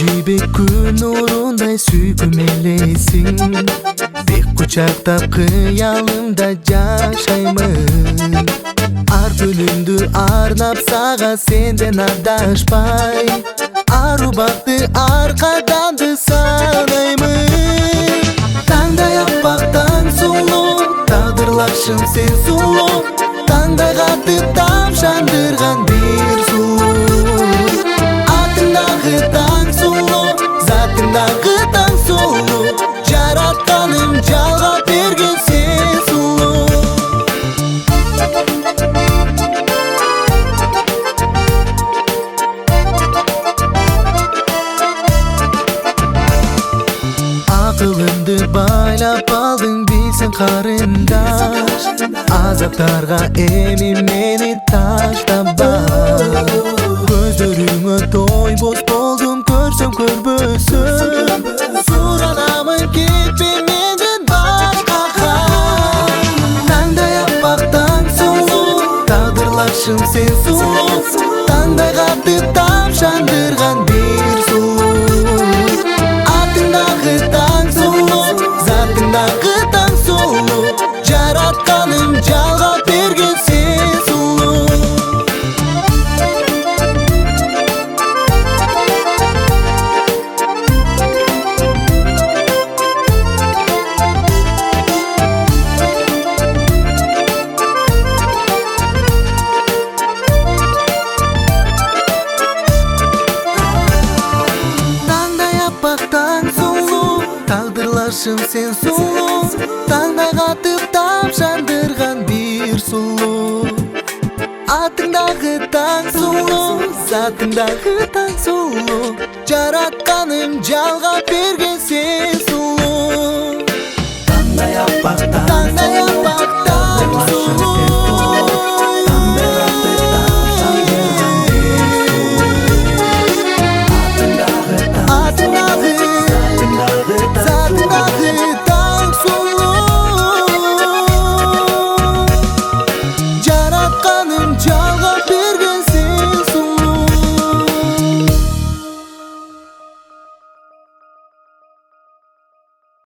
Жібек күн нұрындай сүйкім елесің, бек құшақтап қиялымда жашаймын. Ар күнімді арнап саға сенден адашпай, ару бақты арқаданды санаймын. Таңдай аппақ таң сұлу, тағдырлақшым сен сұлу, таңдай қатты тамшандырған бір сұлу. Атыңдағы таң сұлу, затыңдағы таң сұлу, жаратқаным жалға берген сен сұлу. Ақылымды байлап алдың бейсің қарындаш, азаптарға эми мени таштаба. Көздөрүңө той боз болдум, көрсөм көрбөсөм, суранамын кетпе менден башкага. Таңдай аппак таң сұлу, тағдырлашым сен сұлу, таңдай катты тамшандырган бир сұлу. Атыңдағы таң сұлу, затыңдағы таң сұлу, жаратканым жалға берген сен сұлу. Тағдырлашым сен сұлу, таңдай қатып тамшандырған бір сұлу. Атыңдағы таң сұлу, затыңдағы таң сұлу, жаратқаным жалға берген сен сұлу. Таңдай аппақ таң